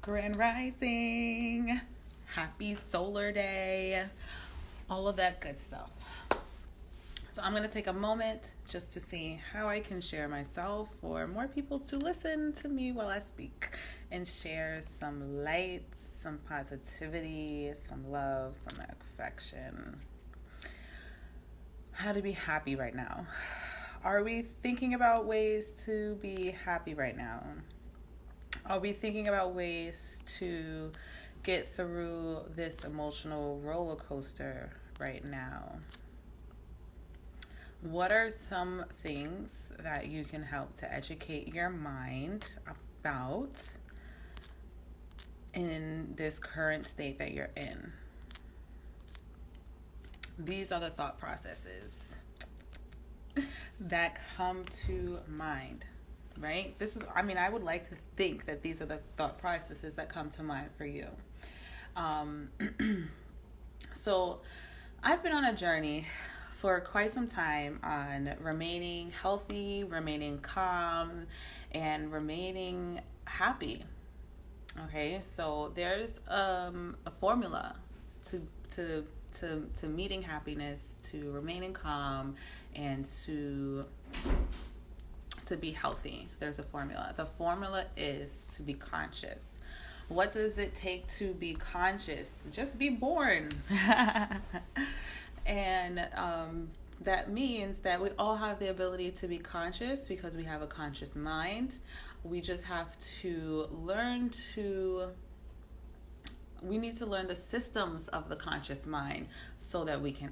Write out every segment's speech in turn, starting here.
Grand Rising. Happy Solar Day. All of that good stuff. So I'm going to take a moment just to see how I can share myself for more people to listen to me while I speak and share some light, some positivity, some love, some affection. How to be happy right now. Are we thinking about ways to be happy right now? Are we thinking about ways to get through this emotional roller coaster right now? What are some things that you can help to educate your mind about in this current state that you're in? These are the thought processes that come to mind, right? I would like to think that these are the thought processes that come to mind for you. So I've been on a journey for quite some time on remaining healthy, remaining calm, and remaining happy. Okay, so there's a formula to meeting happiness, to remaining calm, and to be healthy. There's a formula. The formula is to be conscious. What does it take to be conscious? Just be born. And that means that we all have the ability to be conscious because we have a conscious mind. We just have to we need to learn the systems of the conscious mind so that we can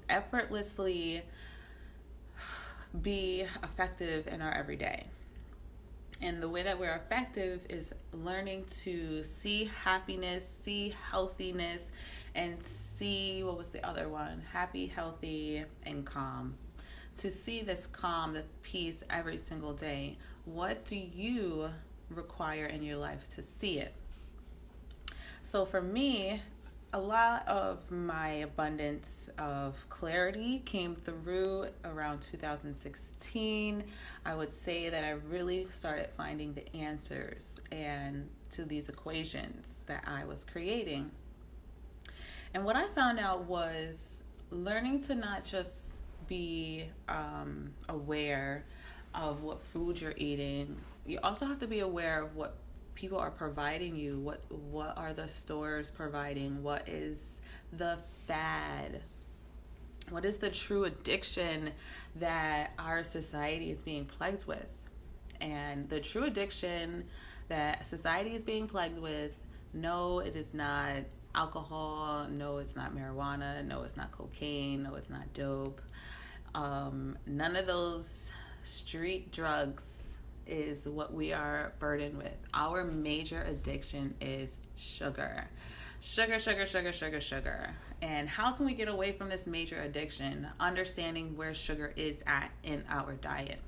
effortlessly be effective in our everyday. And the way that we're effective is learning to see happiness, see healthiness, and see, what was the other one? Happy, healthy, and calm. To see this calm, the peace every single day. What do you require in your life to see it? So for me, a lot of my abundance of clarity came through around 2016. I would say that I really started finding the answers and to these equations that I was creating. And what I found out was learning to not just be aware of what food you're eating. You also have to be aware of what people are providing you. What are the stores providing? What is the fad? What is the true addiction that our society is being plagued with? And the true addiction that society is being plagued with, no, it is not alcohol. No, it's not marijuana. No, it's not cocaine. No, it's not dope. None of those street drugs is what we are burdened with. Our major addiction is sugar. Sugar. And how can we get away from this major addiction? Understanding where sugar is at in our diet.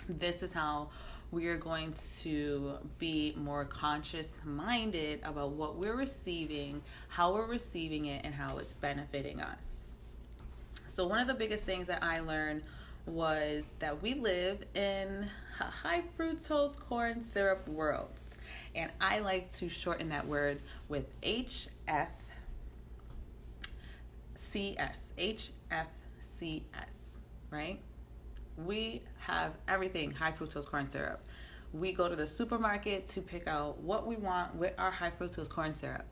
This is how we are going to be more conscious-minded about what we're receiving, how we're receiving it, and how it's benefiting us. So one of the biggest things that I learned was that we live in high fructose corn syrup worlds. And I like to shorten that word with HFCS, right? We have everything high fructose corn syrup. We go to the supermarket to pick out what we want with our high fructose corn syrup.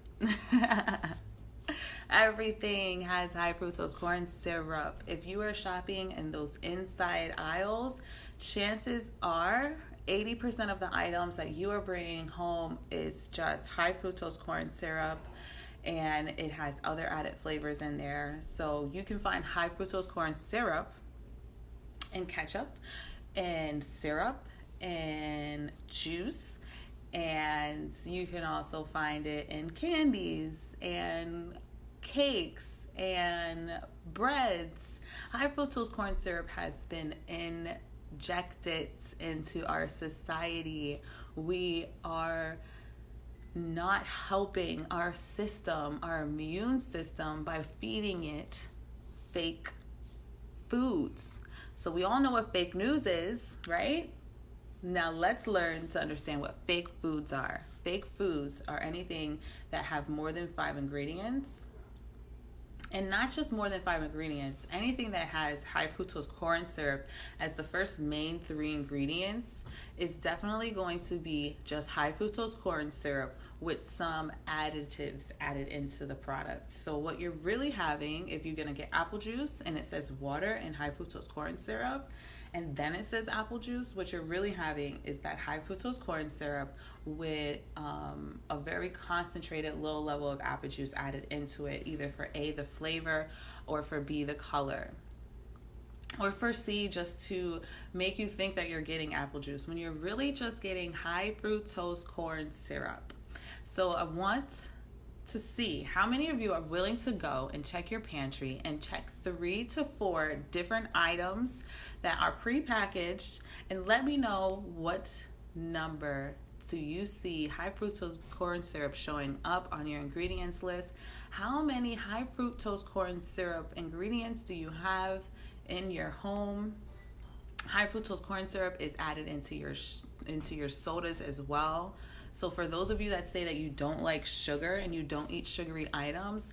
Everything has high fructose corn syrup. If you are shopping in those inside aisles, chances are 80% of the items that you are bringing home is just high fructose corn syrup, and it has other added flavors in there. So you can find high fructose corn syrup in ketchup and syrup and juice, and you can also find it in candies and cakes and breads. High fructose corn syrup has been injected into our society. We are not helping our system, our immune system, by feeding it fake foods. So we all know what fake news is, right? Now let's learn to understand what fake foods are. Fake foods are anything that have more than 5 ingredients. And not just more than 5 ingredients, anything that has high fructose corn syrup as the first main 3 ingredients is definitely going to be just high fructose corn syrup with some additives added into the product. So what you're really having, if you're going to get apple juice and it says water and high fructose corn syrup, and then it says apple juice, what you're really having is that high fructose corn syrup with a very concentrated low level of apple juice added into it, either for A, the flavor, or for B, the color, or for C, just to make you think that you're getting apple juice when you're really just getting high fructose corn syrup. So I want to see how many of you are willing to go and check your pantry and check 3 to 4 different items that are prepackaged, and let me know what number do you see high fructose corn syrup showing up on your ingredients list. How many high fructose corn syrup ingredients do you have in your home? High fructose corn syrup is added into your sodas as well. So for those of you that say that you don't like sugar and you don't eat sugary items,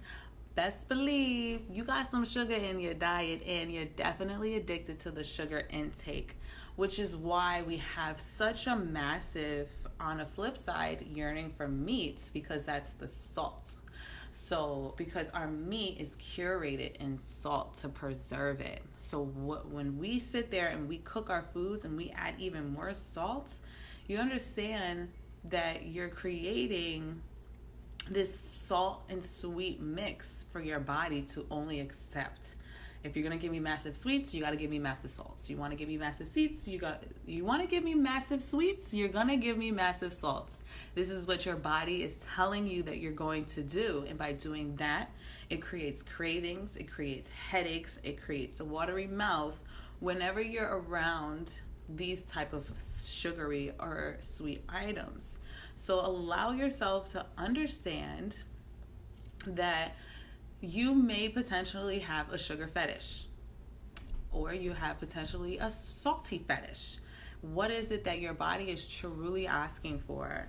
best believe you got some sugar in your diet and you're definitely addicted to the sugar intake, which is why we have such a massive, on a flip side, yearning for meat, because that's the salt. So because our meat is curated in salt to preserve it. So when we sit there and we cook our foods and we add even more salt, you understand that you're creating this salt and sweet mix for your body to only accept. If you're gonna give me massive sweets, you gotta give me massive salts. You wanna give me massive sweets, you wanna give me massive sweets, you're gonna give me massive salts. This is what your body is telling you that you're going to do. And by doing that, it creates cravings, it creates headaches, it creates a watery mouth whenever you're around these type of sugary or sweet items. So allow yourself to understand that you may potentially have a sugar fetish, or you have potentially a salty fetish. What is it that your body is truly asking for?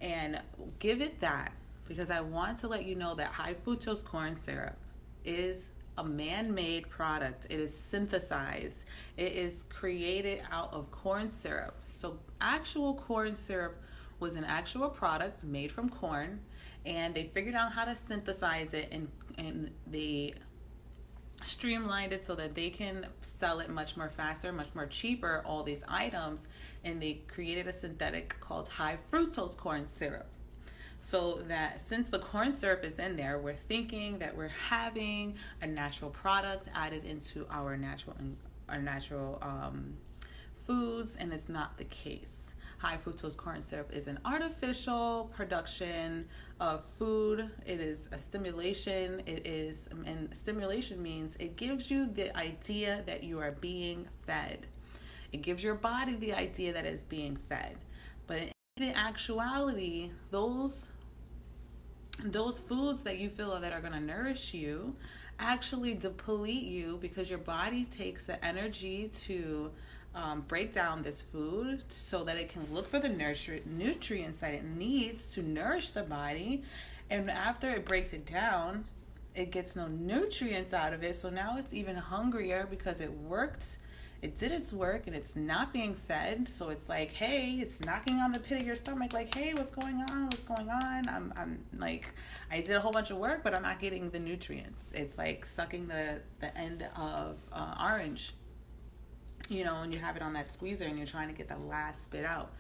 And give it that, because I want to let you know that high fructose corn syrup is a man-made product. It is synthesized. It is created out of corn syrup. So actual corn syrup was an actual product made from corn, and they figured out how to synthesize it, and they streamlined it so that they can sell it much more faster, much more cheaper, all these items, and they created a synthetic called high fructose corn syrup. So that since the corn syrup is in there, we're thinking that we're having a natural product added into our natural foods, and it's not the case. High fructose corn syrup is an artificial production of food. It is a stimulation. And stimulation means it gives you the idea that you are being fed. It gives your body the idea that it's being fed. But in actuality, those foods that you feel that are going to nourish you actually deplete you, because your body takes the energy to break down this food so that it can look for the nutrients that it needs to nourish the body. And after it breaks it down, it gets no nutrients out of it. So now it's even hungrier because it did its work, and it's not being fed. So it's like, hey, it's knocking on the pit of your stomach, like, hey, what's going on? I'm like, I did a whole bunch of work, but I'm not getting the nutrients. It's like sucking the end of orange, when you have it on that squeezer and you're trying to get the last bit out.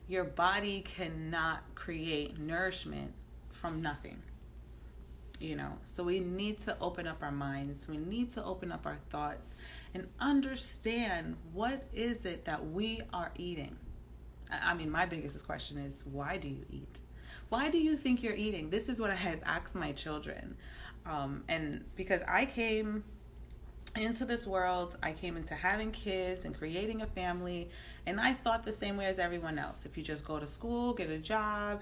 Your body cannot create nourishment from nothing. So we need to open up our minds. We need to open up our thoughts and understand, what is it that we are eating? I mean, my biggest question is, why do you eat? Why do you think you're eating? This is what I have asked my children. And because I came into this world, I came into having kids and creating a family, and I thought the same way as everyone else. If you just go to school, get a job,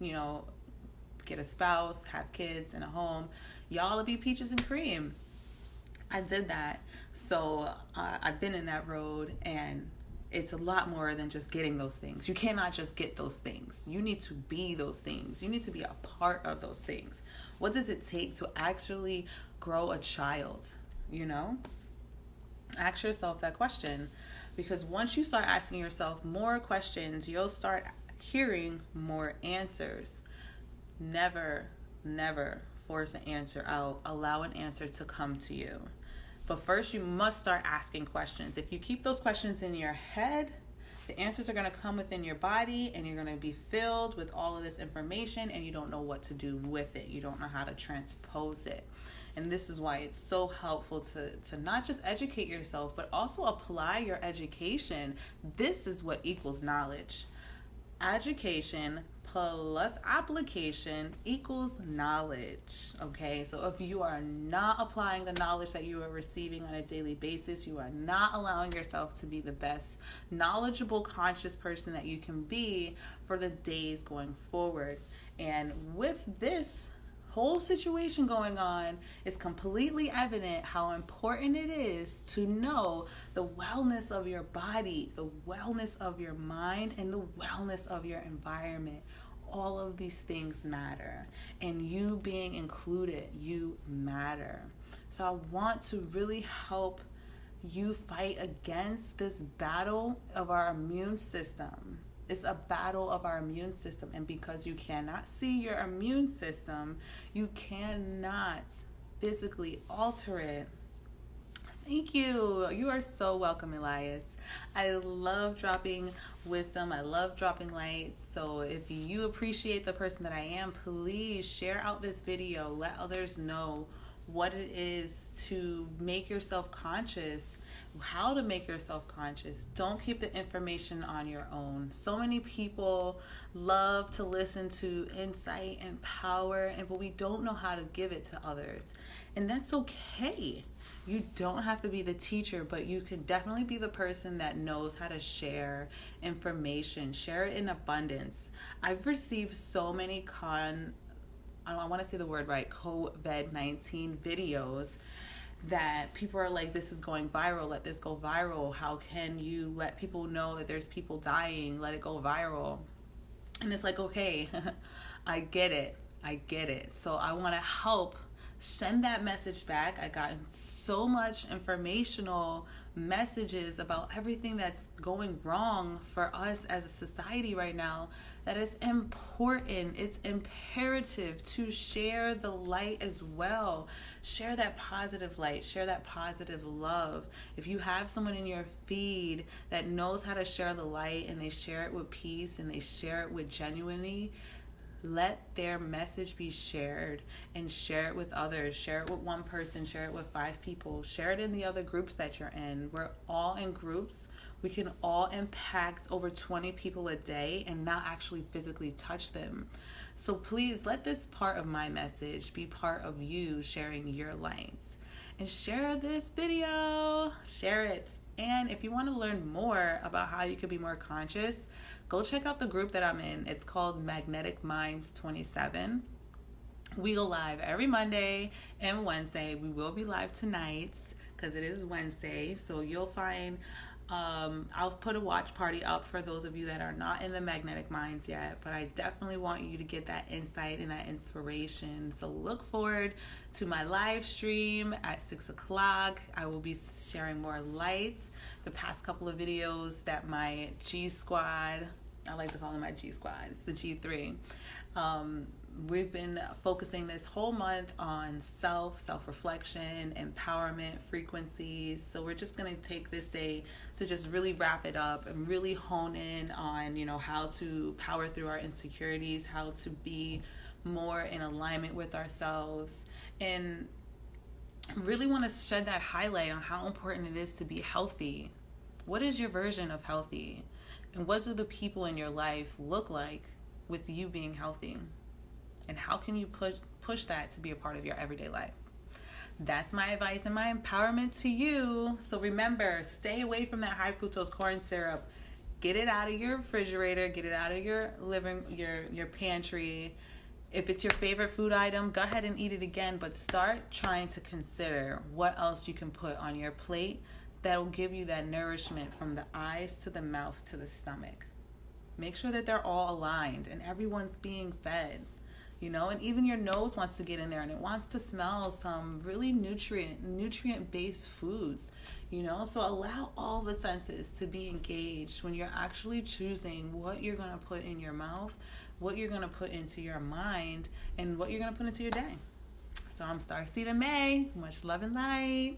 get a spouse, have kids and a home, y'all will be peaches and cream. I did that. So I've been in that road, and It's a lot more than just getting those things. You cannot just get those things. You need to be those things. You need to be a part of those things. What does it take to actually grow a child? You know? Ask yourself that question, because once you start asking yourself more questions, you'll start hearing more answers. Never, never force an answer out. Allow an answer to come to you. But first, you must start asking questions. If you keep those questions in your head, the answers are going to come within your body, and you're going to be filled with all of this information, and you don't know what to do with it. You don't know how to transpose it. And this is why it's so helpful to not just educate yourself, but also apply your education. This is what equals knowledge. Education plus application equals knowledge. Okay, so if you are not applying the knowledge that you are receiving on a daily basis, you are not allowing yourself to be the best knowledgeable, conscious person that you can be for the days going forward. And with this whole situation going on, it's completely evident how important it is to know the wellness of your body, the wellness of your mind, and the wellness of your environment. All of these things matter, and you being included, you matter. So I want to really help you fight against this battle of our immune system. It's a battle of our immune system, and because you cannot see your immune system, you cannot physically alter it. Thank you. You are so welcome, Elias. I love dropping wisdom. I love dropping light. So if you appreciate the person that I am, please share out this video. Let others know what it is to make yourself conscious, how to make yourself conscious. Don't keep the information on your own. So many people love to listen to insight and power, but we don't know how to give it to others. And that's okay. You don't have to be the teacher, but you can definitely be the person that knows how to share information, share it in abundance. I've received so many I want to say the word right, COVID-19 videos that people are like, this is going viral, let this go viral. How can you let people know that there's people dying? Let it go viral. And it's like, okay, I get it. So I want to help send that message back. I got so much informational messages about everything that's going wrong for us as a society right now, that is important. It's imperative to share the light as well. Share that positive light, share that positive love. If you have someone in your feed that knows how to share the light, and they share it with peace, and they share it with genuinity, let their message be shared, and share it with others. Share it with one person, share it with 5 people, share it in the other groups that you're in. We're all in groups. We can all impact over 20 people a day and not actually physically touch them. So please let this part of my message be part of you sharing your lights. And share this video, share it. And if you want to learn more about how you could be more conscious, go check out the group that I'm in. It's called Magnetic Minds 27. We go live every Monday and Wednesday. We will be live tonight because it is Wednesday. So you'll find, I'll put a watch party up for those of you that are not in the Magnetic Minds yet. But I definitely want you to get that insight and that inspiration. So look forward to my live stream at 6 o'clock. I will be sharing more lights. The past couple of videos that my G Squad, I like to call them my G Squad, it's the G3. We've been focusing this whole month on self-reflection, empowerment, frequencies. So we're just going to take this day to just really wrap it up and really hone in on, how to power through our insecurities, how to be more in alignment with ourselves, and really want to shed that highlight on how important it is to be healthy. What is your version of healthy? And what do the people in your life look like with you being healthy? And how can you push that to be a part of your everyday life? That's my advice and my empowerment to you. So remember, stay away from that high fructose corn syrup. Get it out of your refrigerator. Get it out of your your pantry. If it's your favorite food item, go ahead and eat it again. But start trying to consider what else you can put on your plate that will give you that nourishment from the eyes to the mouth to the stomach. Make sure that they're all aligned and everyone's being fed. And even your nose wants to get in there and it wants to smell some really nutrient-based foods, So allow all the senses to be engaged when you're actually choosing what you're going to put in your mouth, what you're going to put into your mind, and what you're going to put into your day. So I'm Starseed May. Much love and light.